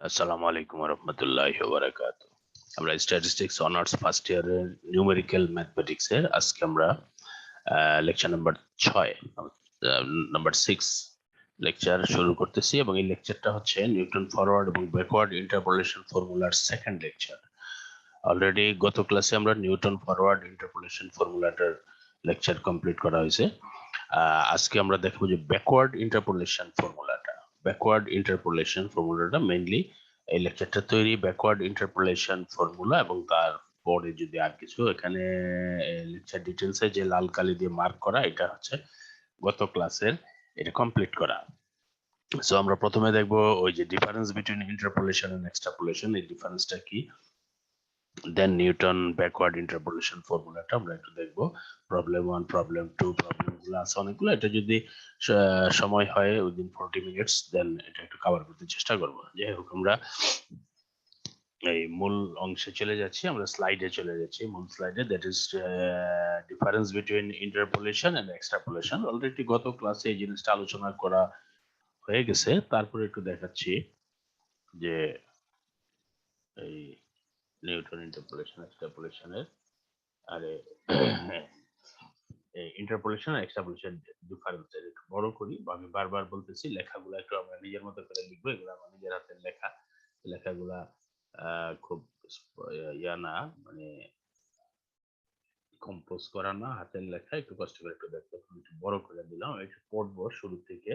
আসসালামু আলাইকুম রহমতুল্লাহি ওয়া বারাকাতুহু। আমরা স্ট্যাটিস্টিক্স অনার্স ফার্স্ট ইয়ারের নিউমেরিক্যাল ম্যাথমেটিক্স এর আজকে আমরা লেকচার নাম্বার 6 নাম্বার 6 লেকচার শুরু করতেছি এবং এই লেকচারটা হচ্ছে নিউটন ফরওয়ার্ড এবং ব্যাকওয়ার্ড ইন্টারপোলেশন ফর্মুলার সেকেন্ড লেকচার। অলরেডি গত ক্লাসে আমরা নিউটন ফরওয়ার্ড ইন্টারপোলেশন ফর্মুলাটার লেকচার কমপ্লিট করা হয়েছে। আজকে আমরা দেখবো যে ব্যাকওয়ার্ড ইন্টারপোলেশন ফর্মুলাটা। ব্যাকওয়ার্ড ইন্টারপোলেশন ফর্মুলাটা মেইনলি এই লেকচারটা তৈরি ব্যাকওয়ার্ড ইন্টারপোলেশন ফর্মুলা এবং তারপরে যদি আর কিছু এখানে লেকচার ডিটেলসে যে লাল কালি দিয়ে মার্ক করা এটা হচ্ছে গত ক্লাসের এটা কমপ্লিট করা। সো আমরা প্রথমে দেখবো ওই যে ডিফারেন্স বিটুইন ইন্টারপোলেশন এন্ড এক্সট্রাপোলেশন, এই ডিফারেন্সটা কি, দেন নিউটন ব্যাকওয়ার্ড ইন্টারপোলেশন ফর্মুলাটা আমরা একটু দেখবো। প্রবলেম 1, প্রবলেম 2, প্রবলেম গুলো আছে অনেকগুলো, এটা যদি সময় হয় উইদিন 40 মিনিটস দেন এটা একটু কভার করতে চেষ্টা করব। যাই হোক, আমরা এই মূল অংশে চলে যাচ্ছি, আমরা স্লাইডে চলে যাচ্ছি। মূল স্লাইডে that is difference between interpolation and extrapolation. Already গত ক্লাসে এই জিনিসটা আলোচনা করা হয়ে গেছে, তারপরে একটু দেখাচ্ছি যে এই নিউটন ইন্টারপোলেশন এক্সট্রাপোলেশনের আরে ইন্টারপোলেশন আর এক্সট্রাপোলেশন ডিফারেন্স একটু বড় করি। আমি বারবার বলতেছি লেখাগুলো একটু আমরা নিজের মতো করে লিখবো, এগুলো আমার নিজের হাতের লেখা। লেখাগুলা খুব ইয়া না, মানে কম্পোজ করা না, হাতের লেখা, একটু কষ্ট করে একটু দেখতে একটু বড় করে দিলাম। একটু পড়বো শুরু থেকে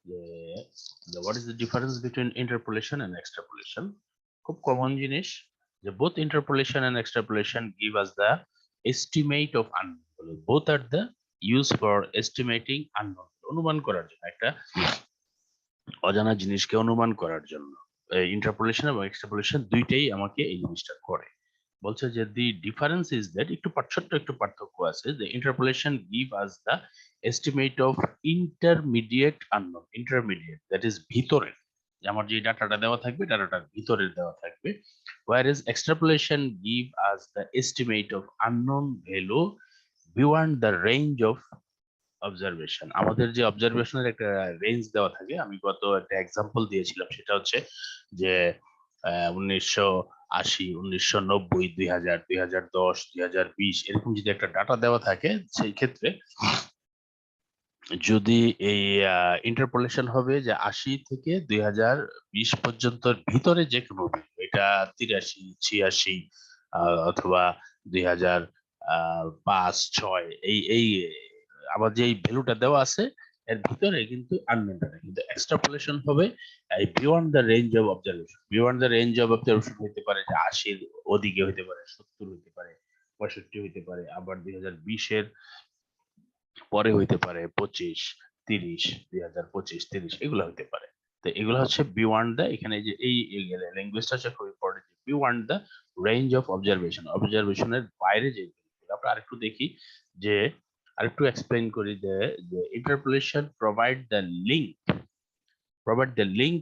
যে what is the difference between interpolation and extrapolation. খুব কমন জিনিস যে both interpolation and extrapolation give us the estimate of unknown. Both are the use for estimating unknown, অনুমান করার জন্য, একটা অজানা জিনিসকে অনুমান করার জন্য। ইন্টারপোলেশন এবং এক্সট্রাপোলেশন দুইটাই আমাকে এই জিনিসটা করে। বলছে যে দি ডিফারেন্স ইজ দ্যাট, একটু ছোট্ট একটু পার্থক্য আছে, যে interpolation give us the estimate of intermediate unknown. Intermediate that is ভিতরের, আমার যে ডাটাটা দেওয়া থাকবে ডাটাটার ভিতরের দেওয়া থাকবে। whereas extrapolation give us the estimate of unknown value beyond the range of observation. আমাদের যে অবজারভেশনের একটা রেঞ্জ দেওয়া থাকে, আমি গত একটা এক্সাম্পল দিয়েছিলাম, সেটা হচ্ছে যে 1980, 1990, 2000, 2010, 2020 এরকম যদি একটা ডাটা দেওয়া থাকে, সেই ক্ষেত্রে যদি এই ইন্টারপোলেশন হবে যে 80 থেকে 2020 পর্যন্ত ভিতরে যে কোনো value, এটা 83, 86 অথবা 2005, 6 এই এই আমার যে ভ্যালুটা দেওয়া আছে এর ভিতরে কিন্তু আননোন ডাটা, কিন্তু এক্সট্রাপোলেশন হবে এই beyond the range of observation. Beyond the range of observation হতে পারে যে 80-র ওদিকে হতে পারে, 70 হতে পারে, 65 হতে পারে, আবার 2020-এর পরে হইতে পারে 25, 30, 2025, 30 এগুলো হইতে পারে। তো এগুলো হচ্ছে বিওয়ান্ড দা, এখানে যে এই ল্যাঙ্গুয়েজটা হচ্ছে খুব important, beyond the range of observation, অবজারভেশনের বাইরে যে। আমরা আরেকটু দেখি যে, আরেকটু এক্সপ্লেইন করি যে interpolation provide the link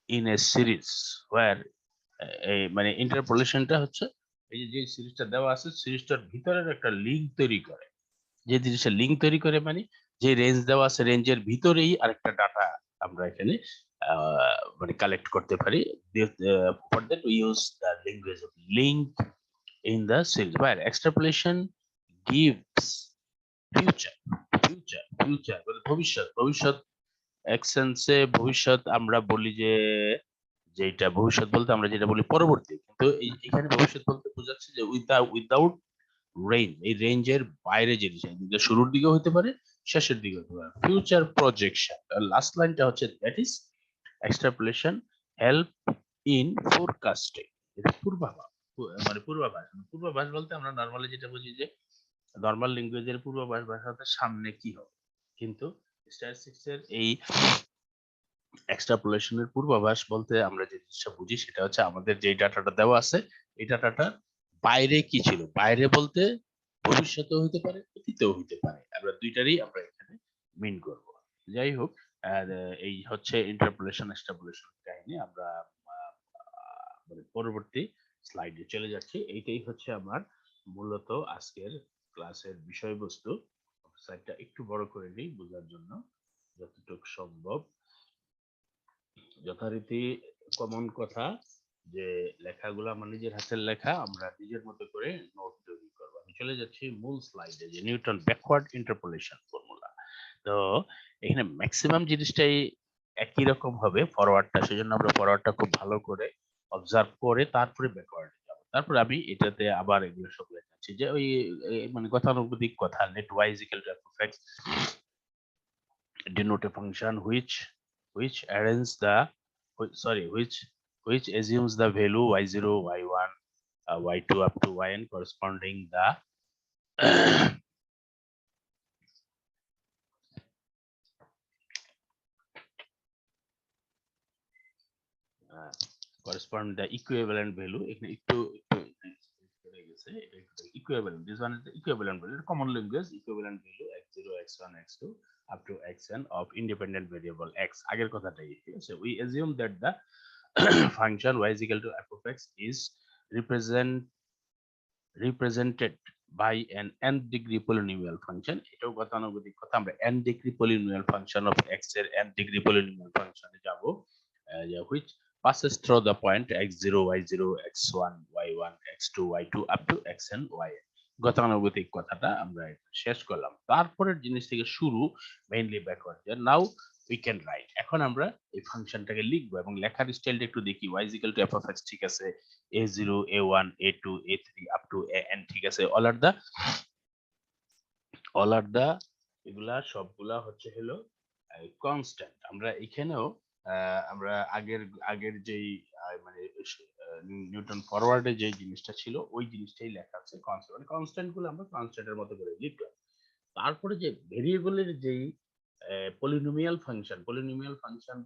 in a series where, মানে ইন্টারপোলেশনটা হচ্ছে এই যে সিরিজটা দেওয়া আছে, সিরিজটার ভিতরের একটা লিঙ্ক তৈরি করে। যে জিনিসটা লিঙ্ক তৈরি করে মানে যে রেঞ্জ দেওয়া আছে, রেঞ্জের ভিতরেই আরেকটা ডাটা আমরা এখানে মানে কালেক্ট করতে পারি। For that we use the language of link in the series, where extrapolation gives future মানে ভবিষ্যৎ। ভবিষ্যৎ এক্সেন্সে ভবিষ্যৎ আমরা বলি যে, যেটা ভবিষ্যৎ বলতে আমরা যেটা বলি পরবর্তী, কিন্তু এখানে ভবিষ্যৎ বলতে বোঝাচ্ছে যে উইদাউট রেঞ্জ, এই রেঞ্জের বাইরে জিনিস, যে শুরুর দিকে হতে পারে, শেষের দিকে হতে পারে। ফিউচার প্রজেকশন, লাস্ট লাইনটা হচ্ছে that is extrapolation help in forecasting. এটা পূর্বাভাস, মানে পূর্বাভাস। পূর্বাভাস বলতে আমরা নরমালি যেটা বুঝি যে নরমাল ল্যাঙ্গুয়েজের পূর্বাভাস ভাষাতে সামনে কি হবে, কিন্তু স্ট্যাটিস্টিক্স এর এই এক্সট্রাপোলেশনের পূর্বাভাস বলতে আমরা যে জিনিসটা বুঝি সেটা হচ্ছে আমাদের যে ডাটাটা দেওয়া আছে এই ডাটাটা বাইরে কি ছিল। বাইরে বলতে ভবিষ্যতেও হইতে পারে, অতীতেও হইতে পারে, আমরা দুইটারই আমরা এখানে মিন করব। যাই হোক, আর এই হচ্ছে ইন্টারপোলেশন এক্সট্রাপোলেশন কাহিনী। আমরা মানে পরবর্তী স্লাইডে চলে যাচ্ছি। এইটাই হচ্ছে আমার মূলত আজকের ক্লাসের বিষয়বস্তু। স্লাইডটা একটু বড় করে নিই বোঝার জন্য যতটুকু সম্ভব। যথারীতি কমন কথা যে লেখাগুলো আমার নিজের হাতের লেখা, আমরা নিজের মতো করে নোট তৈরি করব। আমি চলে যাচ্ছি মূল স্লাইডে, যে নিউটন ব্যাকওয়ার্ড ইন্টারপোলেশন ফর্মুলা। তো এখানে ম্যাক্সিমাম জিনিসটাই একই রকম হবে ফরওয়ার্ডটা, সেজন্য আমরা ফরওয়ার্ডটা খুব ভালো করে অবজার্ভ করে তারপরে ব্যাকওয়ার্ডে যাব। তারপর আমি এটাতে আবার এগুলো সব লেখাচ্ছি, যে ওই মানে গতানুগতিক কথা, let y is equal to f of x denote a function which arrange the which assumes the value y0 y1 y2 up to yn corresponding the correspond the equivalent value. এখানে একটু equivalent, this one is the equivalent value, common language, equivalent value x0 x1 x2 up to xn of independent variable x, আগের কথাটাই। ঠিক আছে, we assume that the function y is equal to f of x is represented by an n degree polynomial function। এটাও গতানুগতিক কথা, আমরা n degree polynomial function of x এর n degree polynomial function এ যাব, which passes through the point x0 y0 x1 y1 x2 y2 up to xn yn। গতানুগতিক কথাটা আমরা শেষ করলাম। তারপরের জিনিস থেকে শুরু, mainly backward. Now we can write. এখন আমরা এই ফাংশনটাকে লিখবো এবং লেখার স্টাইলটা একটু দেখি। y is equal to f of x, ঠিক আছে, a0 a1 a2 a3 up to an, ঠিক আছে, all are the এগুলা সবগুলা হচ্ছে হলো কনস্ট্যান্ট। আমরা এখানেও আমরা আগের যেই মানে নিউটন ফরওয়ার্ডে যে জিনিসটা ছিল ওই জিনিসটাই লেখা আছে কনস্ট্যান্ট, মানে কনস্ট্যান্ট গুলো আমরা কনস্ট্যান্টের মতো করে লিখলাম। তারপরে যে ভেরিয়েবলের যেই পলিনোমিয়াল ফাংশন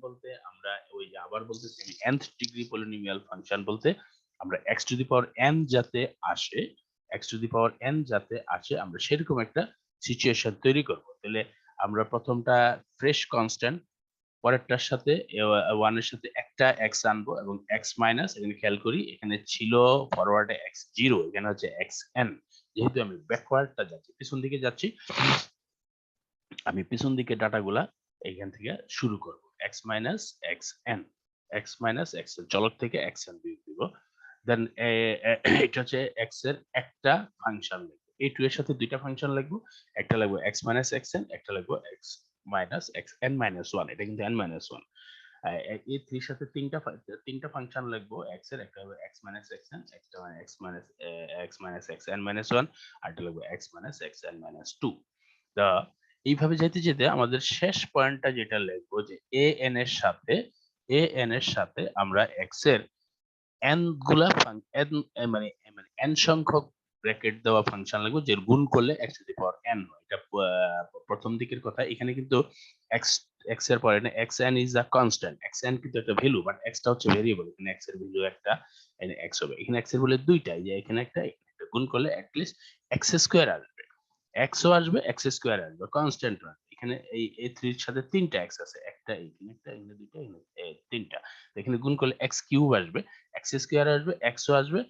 বলতে আমরা ওই যে আবার বলতেছি আমি nth ডিগ্রি পলিনোমিয়াল ফাংশন বলতে আমরা x to the power n যাতে আসে আমরা সেরকম একটা সিচুয়েশন তৈরি করব। তাহলে আমরা প্রথমটা ফ্রেশ কনস্ট্যান্ট, পরেরটার সাথে 1 এর সাথে একটা x আনবো এবং x মাইনাস, এখানে খেয়াল করি এখানে ছিল ফরওয়ার্ডে x0, এখানে হচ্ছে xn। যেহেতু আমি ব্যাকওয়ার্ডটা যাচ্ছি, পিছন দিকে যাচ্ছি, আমি পিছন দিকে ডাটাগুলা এইখান থেকে শুরু করব, x মাইনাস xn চলক থেকে xn বিয়োগ দিব। দেন এটা হচ্ছে x এর একটা ফাংশন লিখবো, a2 এর সাথে দুইটা ফাংশন লিখবো, একটা লিখবো x মাইনাস xn, একটা লিখবো x মাইনাস xn মাইনাস 1, এটা কিন্তু n মাইনাস 1। a3 এর সাথে তিনটা ফাংশন লিখবো x এর, একটা হবে x মাইনাস xn, একটা x মাইনাস xn মাইনাস 1, আর একটা লিখবো x মাইনাস xn মাইনাস 2। তো এইভাবে যেতে যেতে আমাদের শেষ পয়েন্টটা যেটা লিখবো যে an এর সাথে আমরা x এর n গুলা মানে n সংখ্যক ব্র্যাকেট দেওয়া ফাংশন লিখবো, যে গুণ করলে x to the power n হয়। এটা প্রথম দিকের কথা। এখানে কিন্তু x এর পরে না, xn is a constant, xn কিন্তু একটা ভ্যালু, বাট x টা হচ্ছে ভেরিয়েবল। এখানে x এর ভ্যালু একটা, এখানে x হবে, এখানে x এর ভ্যালু দুইটা, যে এখানে একটা গুণ করলে at least x স্কয়ার আসবে, x ও আসবে, x স্কয়ার আসবে, কনস্ট্যান্ট আসবে। এখানে এই a3 এর সাথে তিনটা x আছে, একটা এখানে, একটা এখানে, দুইটা এখানে, তিনটা। এখানে গুণ করলে x কিউব আসবে, x স্কয়ার আসবে, x ও আসবে,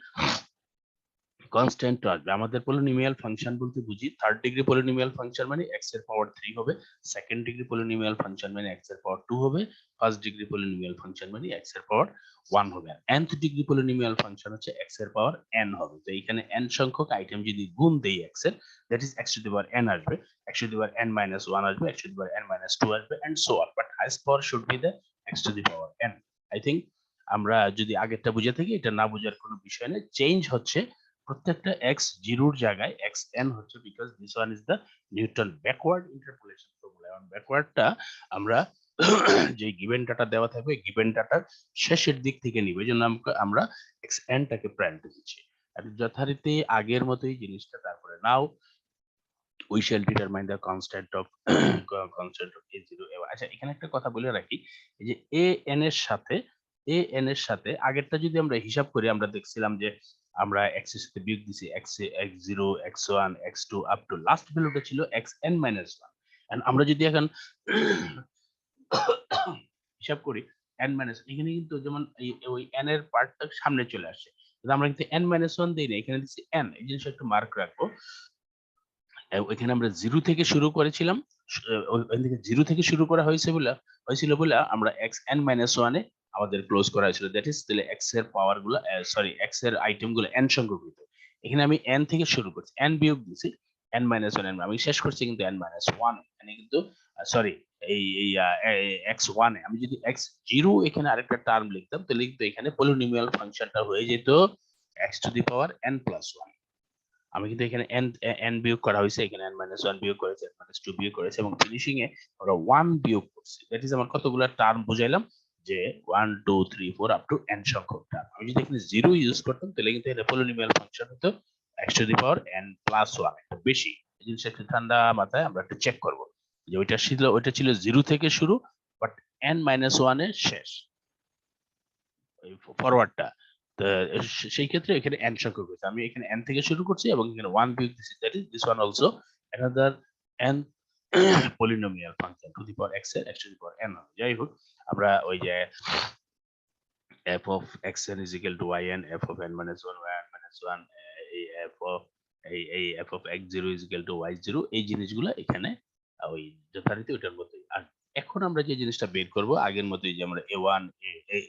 কনস্ট্যান্ট আসবে। আমাদের পলিনোমিয়াল ফাংশন বলতে বুঝি থার্ড ডিগ্রি পলিনোমিয়াল ফাংশন মানে x এর পাওয়ার 3 হবে, সেকেন্ড ডিগ্রি পলিনোমিয়াল ফাংশন মানে x এর পাওয়ার 2 হবে, ফার্স্ট ডিগ্রি পলিনোমিয়াল ফাংশন মানে x এর পাওয়ার 1 হবে, আর nth ডিগ্রি পলিনোমিয়াল ফাংশন হচ্ছে x এর পাওয়ার n হবে। তো এখানে n সংখ্যক আইটেম যদি গুণ দেই x এর, that is x to the power n আসবে, x to the power n minus 1 আসবে, x to the power n minus 2 আসবে, and so on, but highest power should be the x to the power n। I think আমরা যদি আগেরটা বুঝে থাকি, এটা না বোঝার কোনো বিষয় নেই। চেঞ্জ হচ্ছে প্রত্যেকটা x জিরোর জায়গায় xn হচ্ছে, because this one is the Newton backward interpolation formula. এবং ব্যাকওয়ার্ডটা আমরা যে গিভেন ডাটা দেওয়া থাকবে, গিভেন ডাটার শেষের দিক থেকে নিবে, জন্য আমরা xn টাকে প্রায়োরিটি দিচ্ছি। আর যথারীতি আগের মতোই জিনিসটা। তারপরে নাও we shall determine the constant of a0 a1। আচ্ছা, এখানে একটা কথা বলে রাখি, এই যে an এর সাথে আগেরটা যদি আমরা হিসাব করি, আমরা দেখছিলাম যে আমরা x এর সাথে বিয়োগ দিছি, x0 x1 x2 up to last ভ্যালুটা ছিল xn minus 1। এন্ড আমরা যদি এখন হিসাব করি n minus, এখানে কিন্তু যেমন ওই n এর পার্টটা সামনে চলে আসছে, কিন্তু আমরা কিন্তু n minus 1 দেই না, এখানে দিচ্ছি n। এই জিনিসটা একটু মার্ক রাখবো। ওইখানে আমরা জিরো থেকে শুরু করেছিলাম, ওইখান থেকে জিরো থেকে শুরু করা হয়েছিল বলে আমরা xn minus 1 এ আমাদের ক্লোজ করা হয়েছিল, দ্যাট ইজ তাহলে এক্স এর পাওয়ার গুলো সরি এক্স এর আইটেম গুলো n সংখ্যক হইতো। এখানে আমি n থেকে শুরু করছি, n বিয়োগ দিছি, n মাইনাস ওয়ান, আমি শেষ করছি কিন্তু n মাইনাস ওয়ান। এখানে কিন্তু সরি এই এক্স ওয়ান, আমি যদি এক্স জিরো এখানে আরেকটা টার্ম লিখতাম তাহলে কিন্তু এখানে পলিনোমিয়াল ফাংশনটা হয়ে যেত x to the power n plus one. আমি কিন্তু এখানে n বিয়োগ করা হয়েছে, এখানে n মাইনাস ওয়ান বিয়োগ করেছে, n মাইনাস টু বিয়োগ করেছে, এবং ফিনিশিং এ আমরা ওয়ান বিয়োগ করছি। দ্যাট ইজ আমার কতগুলো টার্ম বুঝাইলাম, যে 1 2 3 4 আপ টু n সংখ্যক টার্ম। আমি যদি এখানে জিরো ইউজ করতাম তাহলে কিন্তু এটা পলিনোমিয়াল ফাংশন হতো x to the power n plus one, একটু বেশি। এই জিনিসটা একটু ঠান্ডা মাথায় আমরা একটু চেক করব, যে ওইটা ছিল জিরো থেকে শুরু, বাট n মাইনাস ওয়ান এ শেষ, ফরওয়ার্ডটা। তো সেই ক্ষেত্রে এখানে n সংখ্যক হয়েছে, আমি এখানে n থেকে শুরু করছি এবং এখানে 1 বিয়োগ দিচ্ছি, that is this one also another n polynomial function to the power x এর x to the power n। যাই হোক, আমরা ওই যে f of xn is equal to yn, f of n minus 1 yn minus 1, এই f of x0 is equal to y0, এই জিনিসগুলো এখানে ওই যথারীতি ওইটার মতোই। আর এখন আমরা যে জিনিসটা বের করব আগের মতোই, যে আমরা a1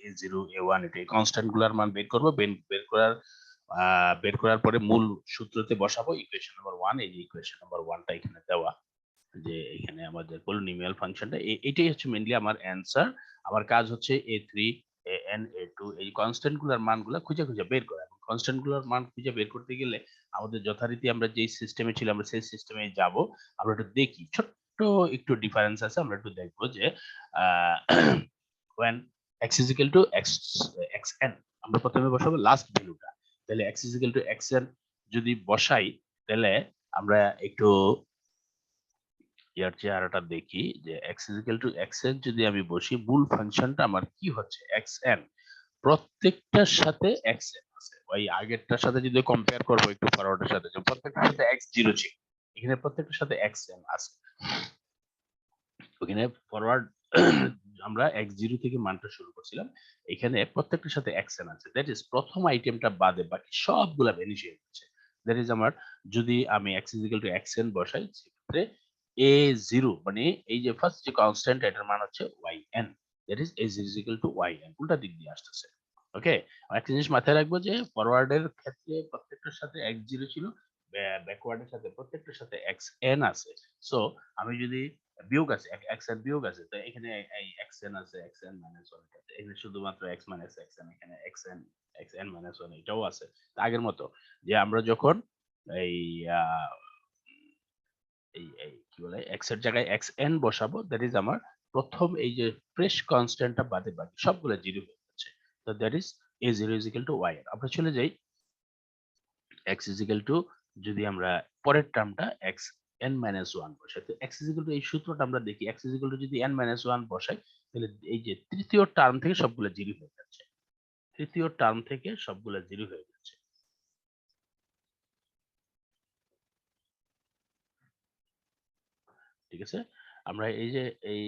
a0 a1 এটা কনস্ট্যান্ট গুলার মান বের করব, বের করার পরে মূল সূত্রতে বসাবো ইকুয়েশন নাম্বার 1। এই যে ইকুয়েশন নাম্বার 1টা এখানে দেওয়া, যে এখানে আমাদের পলিনোমিয়াল ফাংশনটা, এটাই হচ্ছে মেইনলি আমার অ্যানসার। আমার কাজ হচ্ছে a3 an a2 এই কনস্ট্যান্ট গুলার মানগুলো খুঁজে খুঁজে বের করা। এবং কনস্ট্যান্ট গুলার মান খুঁজে বের করতে গেলে আমাদের যথারীতি আমরা যেই সিস্টেমে ছিল আমরা সেই সিস্টেমে যাব। আমরা একটু দেখি, ছোট্ট একটু ডিফারেন্স আছে, আমরা একটু দেখবো যে when x is equal to xn, আমরা প্রথমে বসাবো লাস্ট ভ্যালুটা। তাহলে x is equal to xn যদি বসাই, তাহলে আমরা একটু ইয়ার চেহারাটা দেখি, যে x is equal to xn যদি আমি বসি, মূল ফাংশনটা আমার কি হচ্ছে xn, প্রত্যেকটার সাথে xn আছে। ওই আগেরটার সাথে যদি কম্পেয়ার করবো একটু ফরওয়ার্ডের সাথে, যে প্রত্যেকটার সাথে x0 ছিল, এখানে প্রত্যেকটার সাথে xn আছে। ওখানে ফরওয়ার্ড আমরা x0 থেকে মানটা শুরু করছিলাম, এখানে প্রত্যেকটার সাথে xn আছে। দ্যাট ইজ প্রথম আইটেমটা বাদে বাকি সবগুলা ভ্যানিশ হয়ে যাচ্ছে। দ্যাট ইজ আমার, যদি আমি x is equal to xn বসাই, সেক্ষেত্রে a0 মানে এই যে ফার্স্ট যে কনস্ট্যান্ট এটার মান হচ্ছে yn, that is a0 is equal to yn, উল্টা দিক দিয়ে আসতেছে। ওকে, একটা জিনিস মাথায় রাখবো, যে ফরওয়ার্ডের ক্ষেত্রে প্রত্যেকটার সাথে x0 ছিল, ব্যাকওয়ার্ডের সাথে প্রত্যেকটার সাথে xn আছে। সো আমি যদি বিয়োগ আছে, xn বিয়োগ আছে, তো এখানে এই xn আছে, xn minus 1 আছে, এখানে শুধুমাত্র x minus xn, এখানে xn minus 1 এটাও আছে। তো আগের মতো, যে আমরা যখন এই এই কি বলে x এর জায়গায় xn বসাবো, দ্যাট ইজ আমার প্রথম এই যে ফ্রেশ কনস্ট্যান্টটা বাদে বাকি সবগুলো জিরো হয়ে যাচ্ছে। তো that is a0 is equal to y। আমরা চলে যাই x is equal to, যদি আমরা পরের টার্মটা xn minus 1 বসাই, তো x is equal to এই সূত্রটা আমরা দেখি, x is equal to যদি n minus 1 বসাই, তাহলে এই যে তৃতীয় টার্ম থেকে সবগুলো জিরো হয়ে যাচ্ছে, তৃতীয় টার্ম থেকে সবগুলো জিরো হয়ে যাচ্ছে। ঠিক আছে, আমরা এই যে এই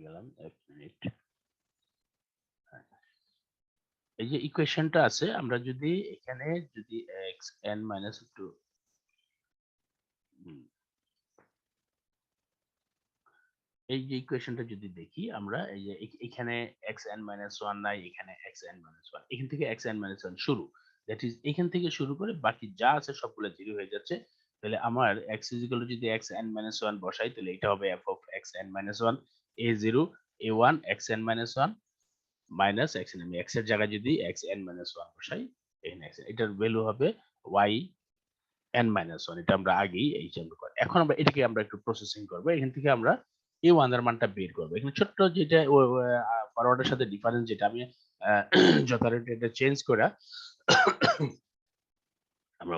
গেলাম এক মিনিট, এই যে ইকুয়েশনটা আছে, আমরা যদি এখানে যদি xn minus একটু এই যে ইকুয়েশনটা যদি দেখি, আমরা এই যে এখানে xn minus 1 নাই, এখানে xn minus 1, এখান থেকে xn minus 1 শুরু, দ্যাট ইজ এখান থেকে শুরু করে বাকি যা আছে সবগুলো জিরো হয়ে যাচ্ছে। তাহলে আমার x is equal to যদি xn minus 1 বসাই, তাহলে এটা হবে f of xn minus 1 a0 a1 xn minus 1 minus xn, আমি x এর জায়গায় যদি xn minus 1 বসাই, এখানে xn, এটার ভ্যালু হবে y n minus 1, এটা আমরা আগেই এই যে আমরা করি। এখন আমরা এটাকে আমরা একটু প্রসেসিং করব, এখান থেকে আমরা a1 এর মানটা বের করব। এখানে ছোট্ট যেটা ফরওয়ার্ডের সাথে ডিফারেন্স, যেটা আমি যথারীতি এটা চেঞ্জ করে আমরা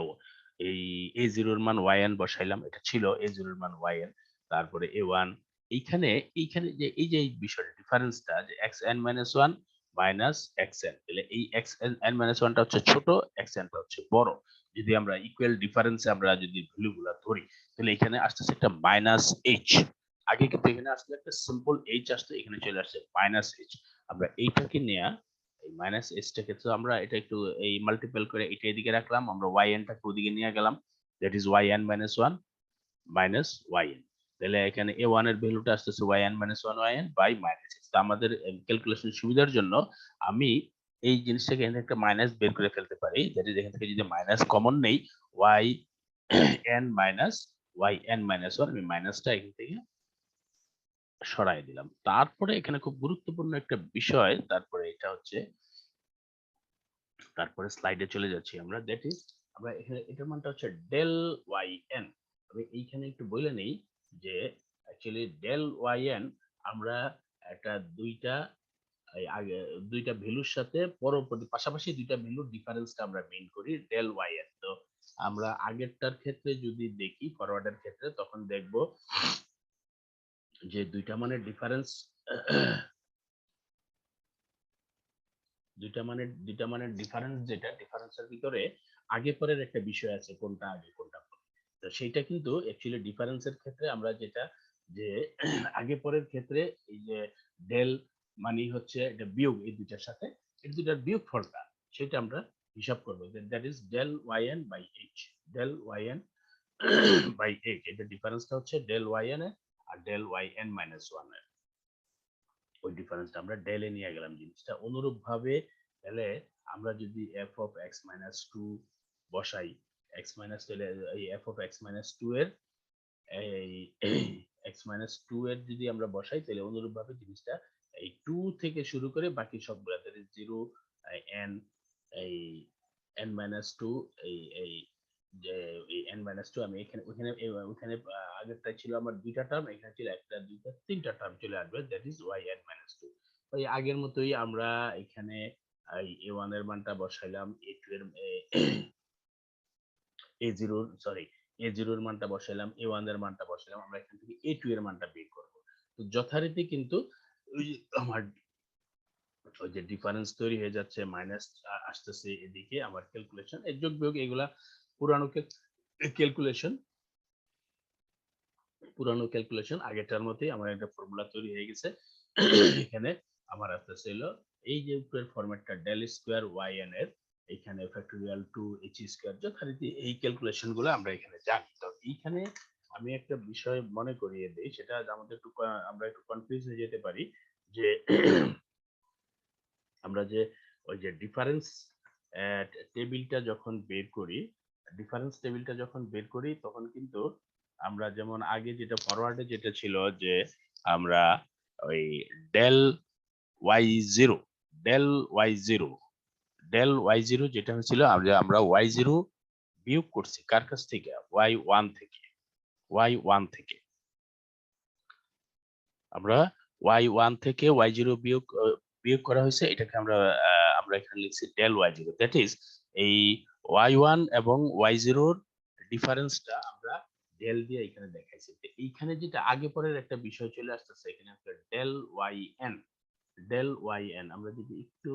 এই a0 এর মান yn বসাইলাম, এটা ছিল a0 এর মান yn, তারপরে a1, এইখানে এইখানে যে এই যে বিষয়টা ডিফারেন্সটা, যে xn minus 1 মাইনাস xn, তাহলে এই xn minus 1 টা হচ্ছে ছোট, xn টা হচ্ছে বড়। যদি আমরা ইকুয়াল ডিফারেন্সে আমরা যদি ভ্যালুগুলো ধরি, তাহলে এখানে আসতেছে একটা মাইনাস h, আগে কিন্তু এখানে আসলে একটা সিম্পল h আসতো, এখানে চলে আসছে মাইনাস h। আমরা এইটাকে নিয়ে এই মাইনাস h টাকে, তো আমরা এটা একটু এই মাল্টিপল করে এটা এদিকে রাখলাম, আমরা yn টাকে ওদিকে নিয়ে গেলাম, that is yn minus 1 minus yn। তাহলে এখানে a1 এর ভ্যালুটা আসতেছে yn - 1 yn by minus x। তো আমাদের ক্যালকুলেশন সুবিধার জন্য আমি এই জিনিসটাকে এখানে একটা মাইনাস বের করে ফেলতে পারি। দ্যাট ইজ এখান থেকে যদি মাইনাস কমন নেই yn - 1 আমি মাইনাসটা এখান থেকে সরাই দিলাম। তারপরে এখানে খুব গুরুত্বপূর্ণ একটা বিষয়, তারপরে এটা হচ্ছে, তারপরে স্লাইডে চলে যাচ্ছি আমরা। দ্যাট ইজ আমরা এখানে এটার মানটা হচ্ছে ডেল yn। আমি এইখানে একটু বলে নেই যে অ্যাকচুয়ালি ডেল yn আমরা একটা আগে দুইটা ভ্যালুর সাথে পরবর্তী পাশাপাশি দুইটা ভ্যালুর ডিফারেন্সটা আমরা মেইন করি ডেল yn। তো আমরা আগেরটার ক্ষেত্রে যদি দেখি ফরওয়ার্ডের ক্ষেত্রে, তখন দেখব যে দুইটা মানের ডিফারেন্স দুইটা মানের ডিফারেন্স, যেটা ডিফারেন্সের ভিতরে আগে পরের একটা বিষয় আছে, কোনটা আগে কোনটা পরে। তো সেইটা কিন্তু অ্যাকচুয়ালি ডিফারেন্সের ক্ষেত্রে আমরা যেটা যে আগে পরের ক্ষেত্রে এই যে ডেল মানে হচ্ছে এটা বিয়োগ, এই দুইটার সাথে এই দুইটার বিয়োগ ফলটা সেটা আমরা হিসাব করবো। That is del yn by H. Del yn by H, এটা ডিফারেন্সটা হচ্ছে ডেল yn এর আর ডেল yn - 1 এর। ওই ডিফারেন্সটা আমরা ডেলে নিয়ে গেলাম জিনিসটা। অনুরূপ ভাবে তাহলে আমরা যদি f of x minus 2 বসাই, x minus এই f of x minus 2 এর এই x minus 2 এর যদি আমরা বসাই, তাহলে অনুরূপ ভাবে জিনিসটা এই 2 থেকে শুরু করে বাকি সবগুলা, তাহলে 0 n এই n minus 2 এই এই যে এই n minus 2 আমি এখানে ওখানে আগেরটা ছিল আমার দুইটা টার্ম, এখানে ছিল একটা দুইটা তিনটা টার্ম চলে আসবে। That is yn minus 2। ওই আগের মতোই আমরা এখানে এই a1 এর মানটা বসাইলাম, a2 এর a0 সরি a0 এর মানটা বসাইলাম, a1 এর মানটা বসাইলাম। আমরা এখান থেকে a2 এর মানটা বের করব। তো যথারীতি কিন্তু ওই যে আমার ওই যে ডিফারেন্স তৈরি হয়ে যাচ্ছে, মাইনাস আসতেছে এদিকে, আমার ক্যালকুলেশন এই যোগ বিয়োগ এগুলা পুরানো ক্যালকুলেশন আগেরটার মতোই আমার একটা ফর্মুলা তৈরি হয়ে গেছে। এখানে আমার আসতেছে হলো এই যে উপরের ফরম্যাটটা ডেল স্কয়ার yn এর, এখানে ফ্যাক্টোরিয়াল 2 h স্কয়ার, যথারীতি এই ক্যালকুলেশন গুলো আমরা এখানে জানি। তো এইখানে আমি একটা বিষয় মনে করিয়ে দেই, সেটা আমাদের একটু আমরা একটু কনফিউজ হয়ে যেতে পারি যে আমরা যে ওই যে ডিফারেন্স টেবিলটা যখন বের করি, তখন কিন্তু আমরা যেমন আগে যেটা ফরওয়ার্ডে যেটা ছিল যে আমরা ওই del Y zero del Y zero del Y zero যেটা হচ্ছিল, আমরা ওয়াই জিরো বিয়োগ করছি কার কাছ থেকে, ওয়াই ওয়ান থেকে আমরা y1 থেকে y0 বিয়োগ করা হয়েছে, এটাকে আমরা এখানে লিখছি ডেল y0। দ্যাট ইজ এই y1 এবং y0 এর ডিফারেন্সটা আমরা ডেল দিয়ে এখানে দেখাইছি। তো এইখানে যেটা আগে পরের একটা বিষয় চলে আসতেছে, এখানে একটা ডেল yn আমরা যদি একটু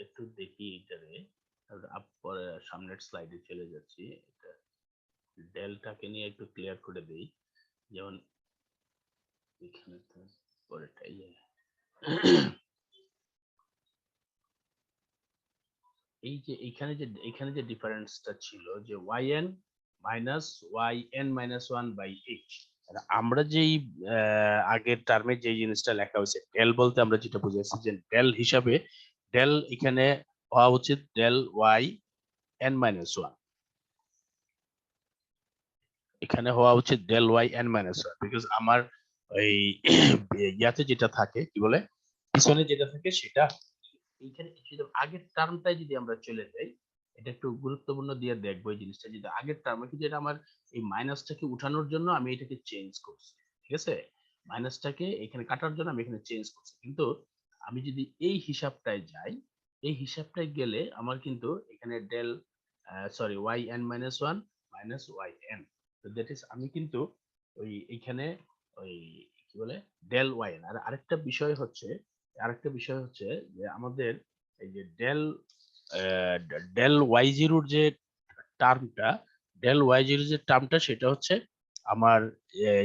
একটু দেখি এটারে, পরে সামনের স্লাইডে চলে যাচ্ছি, এটা ডেলটাকে নিয়ে একটু ক্লিয়ার করে দেই। যেমন এখানে তো পরেরটা এই যে এখানে যে ডিফারেন্সটা ছিল যে yn - 1 বাই h, আমরা যেই আগের টার্মে যে জিনিসটা লেখা হয়েছে ডেল বলতে আমরা যেটা বুঝেছি যে ডেল হিসাবে ডেল এখানে হওয়া উচিত ডেল yn - 1, এখানে হওয়া উচিত ডেল yn - 1, বিকজ আমার এই ইয়াতে যেটা থাকে কি বলে পিছনে যেটা থাকে সেটা এইখানে যদি আগের টার্মটাই যদি আমরা চলে যাই, এটা একটু গুরুত্বপূর্ণ দিয়ে দেখবো এই জিনিসটা, যদি আগের টার্মে কিন্তু এটা আমার এই মাইনাসটাকে উঠানোর জন্য আমি এটাকে চেঞ্জ করছি, ঠিক আছে, মাইনাসটাকে এখানে কাটার জন্য আমি এখানে চেঞ্জ করছি। কিন্তু আমি যদি এই হিসাবটায় যাই, এই হিসাবটায় গেলে আমার কিন্তু এখানে del sorry yn - 1 minus yn, তো দ্যাট ইজ আমি কিন্তু ওই এইখানে ওই কি বলে ডেল yn। আর আরেকটা বিষয় হচ্ছে যে আমাদের এই যে ডেল ওয়াই জিরোর যে টার্মটা সেটা হচ্ছে আমার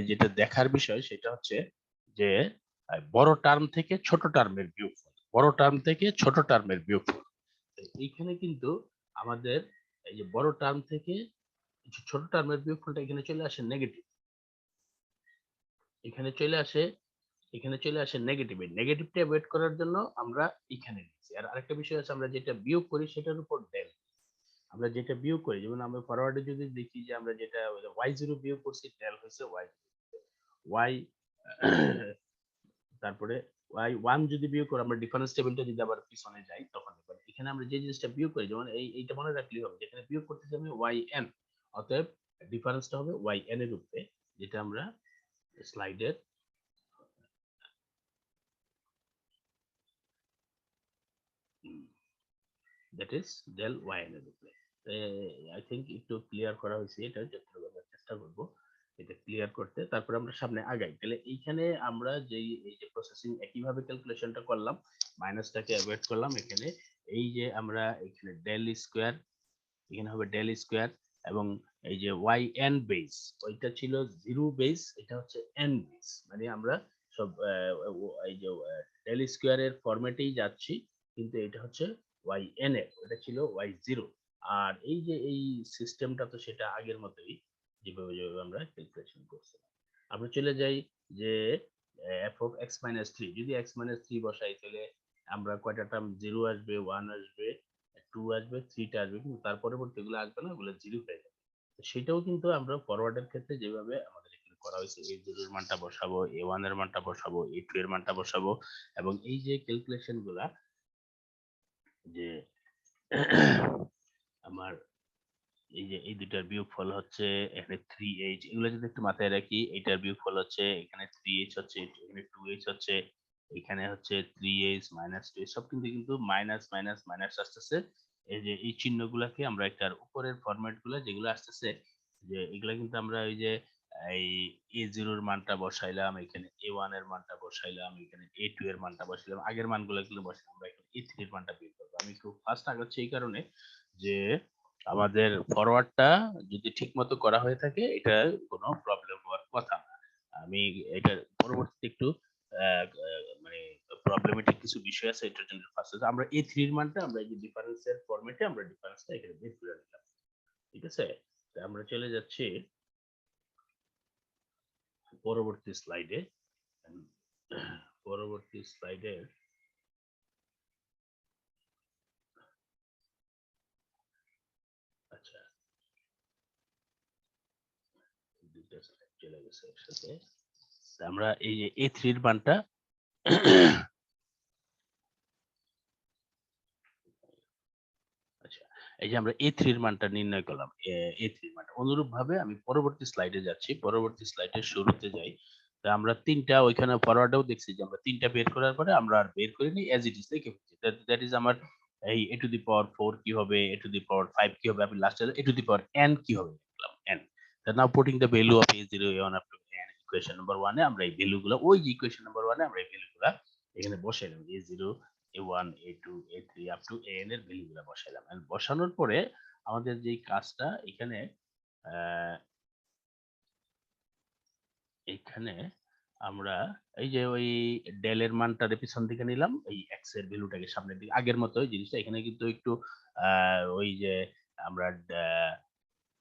যেটা দেখার বিষয় সেটা হচ্ছে যে বড় টার্ম থেকে ছোট টার্মের বিয়োগফল। এইখানে কিন্তু আমাদের এই যে বড় টার্ম থেকে ছোট টার্মের বিয়োগফলটা এখানে চলে আসে নেগেটিভ। এখানে চলে আসে নেগেটিভে। নেগেটিভটা অ্যাভয়েড করার জন্য আমরা এখানে নিচ্ছি। আর আরেকটা বিষয় আছে, আমরা যেটা বিয়োগ করি সেটার উপর ডেল। আমরা যেটা বিয়োগ করি, যেমন আমরা ফরওয়ার্ডে যদি দেখি যে আমরা যেটা y0 বিয়োগ করছি, ডেল হয়েছে y তারপরে y1 যদি বিয়োগ করি, আমরা ডিফারেন্স টেবিলটা যদি আবার পিছনে যাই, তখন দেখবেন এখানে আমরা যে জিনিসটা বিয়োগ করি, যেমন এইটা মনে রাখলেই হবে, যেখানে বিয়োগ করতেছি আমি yn, অতএব ডিফারেন্সটা হবে yn এর উপরে, যেটা আমরা স্লাইডের that is del yn এর উপরে। আই থিংক একটু ক্লিয়ার করা হয়েছে, এটা যতটুকু আমরা চেষ্টা করব এটা ক্লিয়ার করতে। তারপর আমরা সামনে আগাই। তাহলে এইখানে আমরা যেই এই যে প্রসেসিং একইভাবে ক্যালকুলেশনটা করলাম, মাইনাসটাকে অ্যাভয়েড করলাম, এখানে এই যে আমরা এখানে ডেল স্কয়ার, এখানে হবে ডেল স্কয়ার, এবং এই যে yn বেস, ওইটা ছিল 0 বেস, এটা হচ্ছে n বেস, মানে আমরা সব এই যে ডেল স্কয়ারের ফরম্যাটেই যাচ্ছি, কিন্তু এটা হচ্ছে yn এর, এটা ছিল y0। আর এই যে এই সিস্টেমটা তো সেটা আগের মতোই, যেভাবে যেভাবে আমরা ক্যালকুলেশন করছিলাম। আমরা চলে যাই যে f of x minus 3, যদি x minus 3 বসাই, তাহলে আমরা কয়টা টার্ম, 0 আসবে, 1 আসবে, 2 আসবে, 3 টা আসবে, কিন্তু তার পরবর্তী গুলো আসবে না, ওগুলো 0 হয়ে যাবে। তো সেটাও কিন্তু আমরা ফরওয়ার্ডের ক্ষেত্রে যেভাবে আমাদের এখানে করা হয়েছে, a0 এর মানটা বসাবো, a1 এর মানটা বসাবো, a2 এর মানটা বসাবো, এবং এই যে ক্যালকুলেশন গুলা, যে আমার এই যে এই দুইটার বিয়োগফল হচ্ছে এখানে 3h, এগুলো যদি একটু মাথায় রাখি, এইটার বিয়োগফল হচ্ছে এখানে 3h হচ্ছে, এখানে 2h হচ্ছে, এখানে হচ্ছে 3h মাইনাস 2h, সব কিন্তু মাইনাস মাইনাস মাইনাস আসতেছে। এই যে এই চিহ্নগুলোকে আমরা একটার উপরের ফরম্যাট গুলো যেগুলো আসতেছে, যে এগুলা কিন্তু আমরা ওই যে এই a0 এর মানটা বসাইলাম, এখানে a1 এর মানটা বসাইলাম, এখানে a2 এর মানটা বসাইলাম, আগের মানগুলো এগুলো বসাইলাম, আমরা এখন a3 এর মানটা বের করবো। আমি একটু ফার্স্ট আগাচ্ছি এই কারণে যে আমাদের ফরওয়ার্ডটা যদি ঠিক মতো করা হয়ে থাকে, এটা কোনো প্রবলেম হওয়ার কথা না। আমি এটা পরবর্তীতে একটু মানে প্রবলেমেটিক কিছু বিষয় আছে, এটার জন্য ফার্স্ট আমরা এই 3 এর মানটা আমরা এই যে ডিফারেন্সের ফরম্যাটে আমরা ডিফারেন্সটা এখানে বের করে নিলাম, ঠিক আছে। তো আমরা চলে যাচ্ছি পরবর্তী স্লাইডে। পরবর্তী স্লাইডে আচ্ছা, দুইটা স্লাইড চলে গেছে একসাথে। আমরা এই যে a3 এর মানটা আচ্ছা, এই যে আমরা a3 এর মানটা নির্ণয় করলাম, a3 এর মানটা অনুরূপ ভাবে আমি পরবর্তী স্লাইডে যাচ্ছি, পরবর্তী স্লাইডের শুরুতে যাই। তা আমরা তিনটা ওইখানে ফরওয়ার্ডেও দেখছি যে আমরা তিনটা বের করার পরে আমরা আর বের করিনি, অ্যাজ ইট ইজ লিখে ফেলছি। দ্যাট ইজ আমার এই a টু দি পাওয়ার 4 কি হবে, a টু দি পাওয়ার 5 কি হবে, আমি লাস্টে a to the power n কি হবে লিখলাম, n। Now putting the value of a0 a1 up to n, equation number 1 এ আমরা এই ভ্যালুগুলো, ওই যে ইকুয়েশন নাম্বার 1 এ আমরা এই ভ্যালুগুলো এখানে বসাইলাম, a0 a1 a2 a3 up to an এর ভ্যালুগুলো বসাইলাম। And বসানোর পরে আমাদের যে কাজটা এখানে, এখানে আমরা এই যে ওই ডেল এর মানটা পিছন দিকে নিলাম, এই এক্স এর ভ্যালুটাকে সামনের দিকে, আগের মতো ওই জিনিসটা এখানে কিন্তু একটু ওই যে আমরা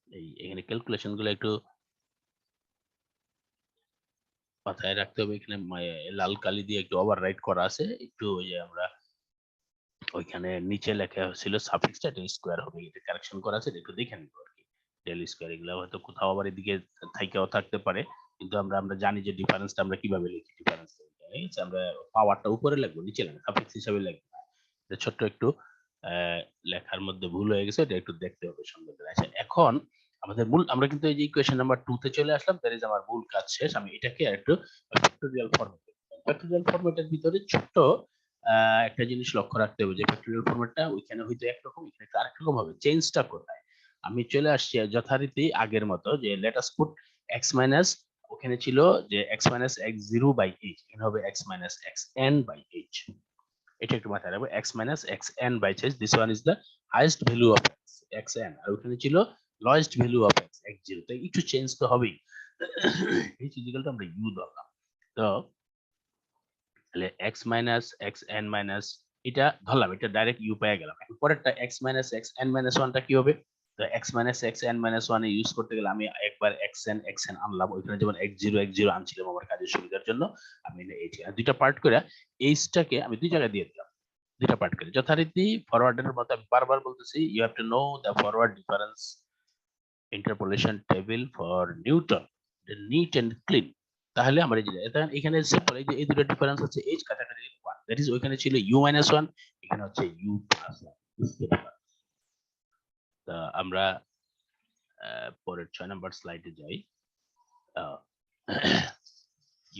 এই এখানে ক্যালকুলেশন গুলো একটু মাথায় রাখতে হবে। এখানে লাল কালি দিয়ে একটু ওভাররাইট করা আছে, একটু ওই যে আমরা ওইখানে নিচে লেখা ছিল সাফিক্সটা এটা স্কয়ার হবে, এটা কারেকশন করা আছে, এটা একটু দেখে নিব আর কি। ডেল স্কয়ার এগুলো হয়তো কোথাও আবার এদিকে থাইকাও থাকতে পারে, কিন্তু আমরা জানি যে ডিফারেন্সটা আমরা কিভাবে লিখি, ডিফারেন্স আমরা পাওয়ারটা উপরে লিখবো, নিচে লিখবো, সাফিক্স হিসাবে লিখবো। এটা ছোট্ট একটু লেখার মধ্যে ভুল হয়ে গেছে, এটা একটু দেখতে হবে সুন্দর করে। আচ্ছা, এখন আমাদের মূল, আমরা কিন্তু এই যে ইকুয়েশন নাম্বার 2 তে চলে আসলাম, দ্যাট ইজ আমার মূল কাজ শেষ। আমি এটাকে একটু ফ্যাক্টোরিয়াল ফরম্যাট, ফ্যাক্টোরিয়াল ফরম্যাটের ভিতরে ছোট্ট একটা জিনিস লক্ষ্য রাখতে হবে, যে ফ্যাক্টোরিয়াল ফরম্যাটটা ওইখানে হয়তো একরকম, এখানে একটু আরেক রকম হবে, চেঞ্জটা কোথায়। আমি চলে আসছি যথারীতি আগের মতো, যে let us put x minus, ওখানে ছিল যে x minus x0 by h, এখানে হবে x minus xn by h। এটা একটু মাথায় রাখবো, x minus xn by h, this one is the highest value of xn, আর ওখানে ছিল লোয়েস্ট ভ্যালু অফ x0। তো একটু চেঞ্জ তো হবেই, এই ফিজিক্যালটা আমরা ইউ ধরলাম। তো তাহলে x মাইনাস xn মাইনাস, এটা ধরলাম, এটা ডাইরেক্ট ইউ পেয়ে গেলাম। এখন পরেরটা x মাইনাস xn মাইনাস 1টা কি হবে, তো x minus X N minus one use করতে গেলে আমি একবার এক্স এন আনলাম, ওইখানে যেমন x0 আনছিলাম আমার কাজের সুবিধার জন্য, আমি এইটি আর দুইটা পার্ট করে এইচটাকে আমি দুই জায়গায় দিয়ে দিলাম, দুইটা পার্ট করে যথারীতি ফরওয়ার্ডের মতো আমি বারবার বলতেছি, you have to know the forward difference interpolation table for Newton neat and clean. তাহলে আমার এই যে এখানে সিম্পল, এই যে এই দুটো ডিফারেন্স হচ্ছে এইচ কাটাকাটি 1, দ্যাট ইজ ওইখানে ছিল u মাইনাস 1, এখানে হচ্ছে u প্লাস 1। তা আমরা পরের 6 নাম্বার স্লাইডে যাই।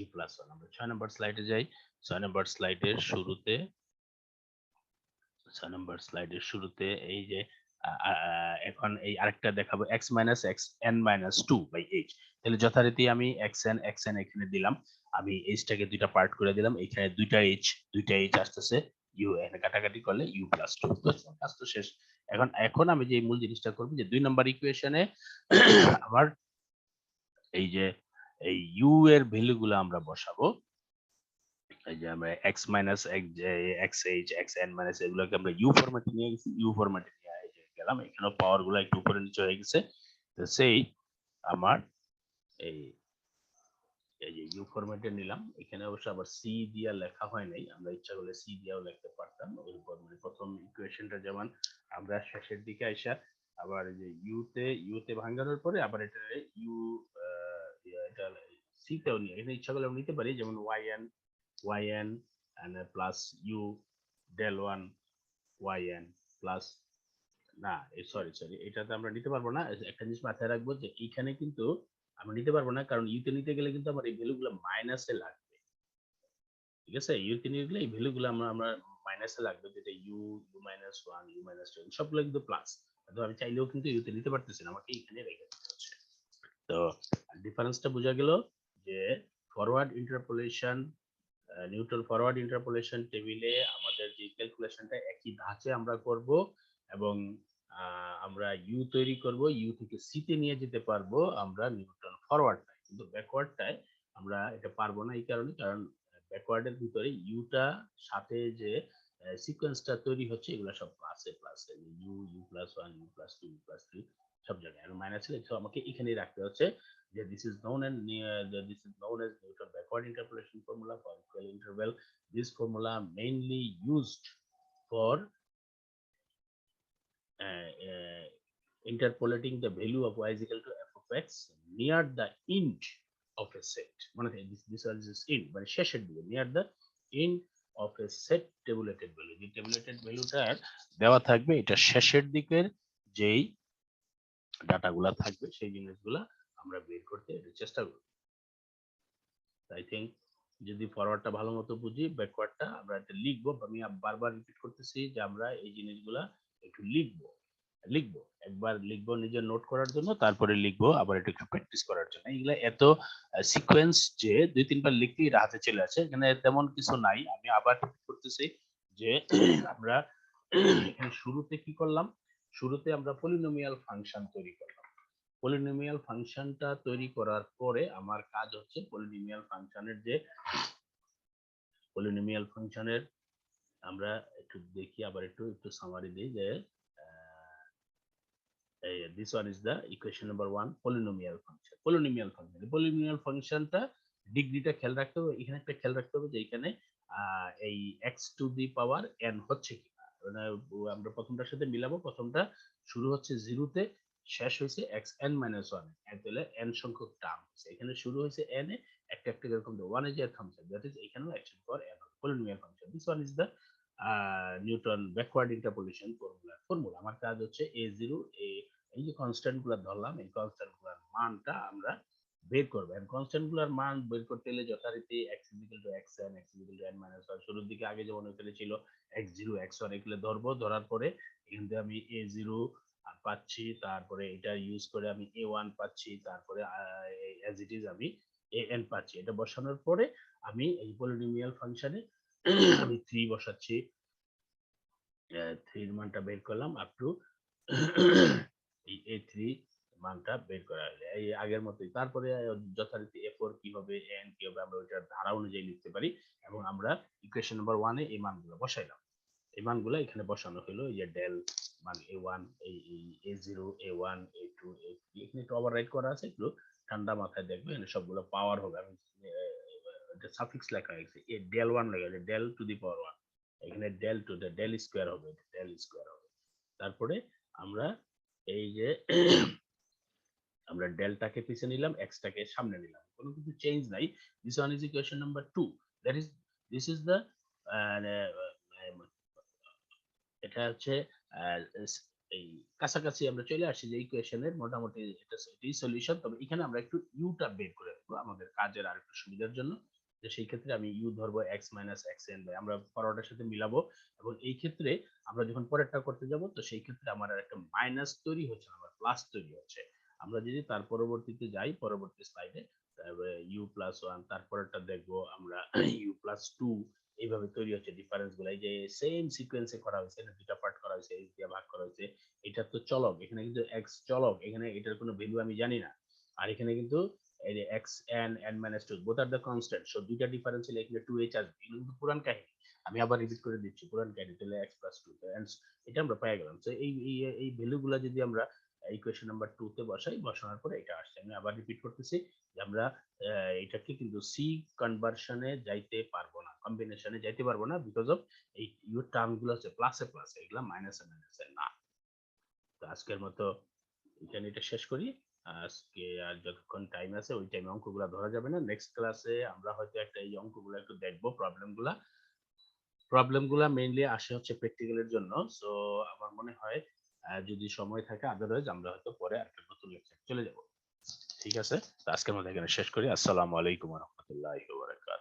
u প্লাস 1 আমরা 6 নাম্বার স্লাইডে যাই। 6 নাম্বার স্লাইডের শুরুতে 6 নাম্বার স্লাইডের শুরুতে এই যে এখন এই আরেকটা দেখাবো x minus X N minus 2 by h। তাহলে যথারীতি আমি xn এখানে দিলাম, আমি h-টাকে দুইটা পার্ট করে দিলাম, এখানে দুইটা h আসতেছে, u এখানে কাটাকাটি করলে u প্লাস 2, তো কাজ তো শেষ। এখন আমি যে মূল জিনিসটা করব যে 2 নাম্বার ইকুয়েশনে আমার এই যে এই u এর ভ্যালুগুলো আমরা বসাবো। এই যে আমরা x minus xh xn minus এগুলোকে আমরা u ফরম্যাটে নিয়ে গেছি, u ফরম্যাটে নিয়ে এই যে গেলাম, এখানে পাওয়ার গুলো একটু উপরে নিচে হয়ে গেছে। তো সেই আমার এই এই যে u ফরম্যাটে নিলাম, এখানে অবশ্য আবার c দিয়া লেখা হয় নাই, আমরা ইচ্ছা করলে c দিয়েও লিখতে পারতাম। ওইরকম মানে প্রথম ইকুয়েশনটা যেমন আমরা শেষের দিকে আইসা আবার এই যে u তে ভাঙানোর পরে আবার এটা u এটা c তেও নিয়ে এখানে ইচ্ছা করলে আমরা নিতে পারি, যেমন yn and plus u del 1 yn plus না সরি এটাতে আমরা নিতে পারবো না। একটা জিনিস মাথায় রাখবো যে এইখানে কিন্তু আমরা নিতে পারবো না, কারণ ইউতে নিতে গেলে কিন্তু আমার এই ভ্যালুগুলো মাইনাসে লাগবে। ঠিক আছে, ইউতে নিতে গেলে এই ভ্যালুগুলো আমরা মাইনাসে লাগবে, যেটা ইউ মাইনাস 1 ইউ মাইনাস 2 সবগুলো কিন্তু প্লাস। তো আমি চাইলেও কিন্তু ইউতে নিতে পারতেছি না, আমাকে এখানে রেখে দিতে হচ্ছে। তো ডিফারেন্সটা বোঝা গেল যে forward interpolation Newton forward interpolation টেবিলে আমাদের যে ক্যালকুলেশনটা একই ধাঁচে আমরা করব, এবং আমরা ইউ তৈরি করব, ইউ থেকে সি তে নিয়ে যেতে পারবো আমরা নিউটন ফরওয়ার্ডটায়, কিন্তু ব্যাকওয়ার্ডটায় আমরা এটা পারবো না। এই কারণে, কারণ ব্যাকওয়ার্ডের ভিতরে ইউটা সাথে যে সিকোয়েন্সটা তৈরি হচ্ছে এগুলো সব প্লাসে প্লাসে, U plus 1 U plus 2 U plus 3 সব জায়গায়, আর মাইনাস হলে আমাকে এখানেই রাখতে হচ্ছে যে this is known as Newton backward interpolation formula for equal interval. This formula mainly used for interpolating the value of y is equal to f of x near the end of a set. This is end, but শেষের দিকে near the end of a set tabulated value. The tabulated valueটার দেওয়া থাকবে এটা শেষের দিকের যেই ডাটাগুলা থাকবে সেই জিনিসগুলা আমরা বের করতে চেষ্টা করব। আই থিঙ্ক যদি ফরওয়ার্ডটা ভালো মতো বুঝি, ব্যাকওয়ার্ডটা আমরা এটা লিখবো, আমি বারবার রিপিট করতেছি যে আমরা এই জিনিসগুলা একটু লিখবো একবার লিখবো নিজের নোট করার জন্য, তারপরে লিখবো আবার একটু প্র্যাকটিস করার জন্য। এগুলা এত সিকোয়েন্স যে 2-3 বার লিখলেই এটা হাতে চলে আসে, এখানে তেমন কিছু নাই। আমি আবার রিপিট করতেছি যে আমরা এখানে শুরুতে কি করলাম, শুরুতে আমরা পলিনোমিয়াল ফাংশন তৈরি করলাম। পলিনোমিয়াল ফাংশনটা তৈরি করার পরে আমার কাজ হচ্ছে পলিনোমিয়াল ফাংশনের আমরা একটু দেখি, আবার একটু সামারি দিই যে this one is the equation number 1 polynomial ফাংশনটা ডিগ্রিটা খেয়াল রাখতে হবে। এখানে একটা খেয়াল রাখতে হবে যে এখানে এই x to the power n হচ্ছে কিনা, মানে আমরা প্রথমটার সাথে মিলাবো, প্রথমটা শুরু হচ্ছে 0 তে, শেষ হয়েছে xn minus 1 তাহলে n সংখ্যক টার্ম আছে, এখানে শুরু হয়েছে n এ, একটা একটা এরকম 1 এ যে থামছে, দ্যাট ইজ এখানেও x to the power n polynomial function. This one is the Newton backward interpolation formula. আমার কাজ হচ্ছে a0 এই যে কনস্ট্যান্ট গুলো ধরলাম, এই কনস্ট্যান্ট গুলোর মানটা আমরা বের করব। এন্ড কনস্ট্যান্ট গুলোর মান বের করতে হলে যথারীতি x xn x n - 1 শুরুর দিকে আগে যেমন ওখানে ছিল x0 x1 এগুলো ধরবো, ধরার পরে এখান থেকে আমি a0 পাচ্ছি, তারপরে এটা ইউজ করে আমি a1 পাচ্ছি, তারপরে as it is আমি an পাচ্ছি। এটা বসানোর পরে আমি এই পলিনোমিয়াল ফাংশনে আমি 3 বসাচ্ছি, 3 এর মানটা বের করলাম আপ টু এই a3 মানটা বের করা হলো এই আগের মতোই। তারপরে যথারীতি a4 কি হবে, an কি হবে, আমরা ওইটার ধারা অনুযায়ী লিখতে পারি, এবং আমরা ইকুয়েশন নাম্বার 1 এ এই মানগুলো বসাইলাম। এই মানগুলো এখানে বসানো হলো, এই যে ডেল মান a1 a0 a1 a2 a3 এখানে একটু ওভাররাইট করা আছে, একটু ঠান্ডা মাথায় দেখবে এখানে সবগুলো পাওয়ার হবে। আমি এটা সাফিক্স লেখা হয়েছে, এ ডেল 1 লেখা আছে, ডেল টু দি পাওয়ার 1, এখানে del to the del square হবে, ডেল স্কয়ার হবে। তারপরে আমরা এই যে আমরা ডেল্টাকে পিছে নিলাম, এক্সটাকে সামনে নিলাম, কোনো কিছু চেঞ্জ নাই। This one is equation number 2, that is this is the এটা হচ্ছে এই কাছাকাছি আমরা চলে আসছি যে ইকুয়েশনের মোটামুটি এটাই সলিউশন। তবে এখানে আমরা একটু ইউটা বের করে রাখবো আমাদের কাজের আর একটু সুবিধার জন্য, যে সেই ক্ষেত্রে আমি ইউ ধরবো X minus X N by, আমরা পরেরটার সাথে মিলাবো। এবং এই ক্ষেত্রে আমরা যখন পরেরটা করতে যাব, তো সেই ক্ষেত্রে আমার আর একটা মাইনাস তৈরি হচ্ছে, আমার প্লাস তৈরি হচ্ছে। আমরা যদি তার পরবর্তীতে যাই, পরবর্তী স্লাইডে, তারপরে ইউ প্লাস ওয়ান, তারপরেরটা দেখবো আমরা ইউ প্লাস টু, এইভাবে তৈরি হচ্ছে ডিফারেন্স গুলো। এই যে সেম সিকোয়েন্সে করা হয়েছে, দুটা পার্ট করা হয়েছে, এক্স দিয়ে ভাগ করা হয়েছে। এটা তো চলক, এখানে কিন্তু এক্স চলক, এখানে এটার কোনো ভ্যালু আমি জানি না। আর এখানে কিন্তু এই যে x N N minus to both are the constant, so দুইটা ডিফারেন্স হলে এখানে টু এইচ আসবে, এগুলো কিন্তু পুরান কাহিনী। আমি আবার রিপিট করে দিচ্ছি, পুরান কাহিনী, তাহলে এক্স প্লাস টু, এটা আমরা পেয়ে গেলাম। তো এই ভ্যালু গুলা যদি আমরা ইকুয়েশন নাম্বার 2 তে বসাই, বসানোর পরে এটা আসছে। আমি আবার রিপিট করতেছি যে আমরা এটাকে কিন্তু সি কনভার্সনে যাইতে পারবো না, কম্বিনেশনে যাইতে পারবো না, বিকজ অফ এই ইউ টার্ম গুলো হচ্ছে প্লাসে প্লাসে, এগুলা মাইনাসে মাইনাসে না। তো আজকের মতো এখানে এটা শেষ করি। আজকে আর যতক্ষণ টাইম আছে ওই টাইমে অঙ্কগুলো ধরা যাবে না। নেক্সট ক্লাসে আমরা হয়তো একটা এই অঙ্কগুলো একটু দেখবো, প্রবলেমগুলা মেইনলি আসে হচ্ছে প্র্যাকটিক্যালের জন্য। সো আমার মনে হয় যদি সময় থাকে, আদারওয়াইজ আমরা হয়তো পরে একটা নতুন লেকচার চলে যাব। ঠিক আছে, তো আজকের মতো এখানে শেষ করি। আসসালামু আলাইকুম ওয়া রাহমাতুল্লাহি ওয়া বারাকাতুহু।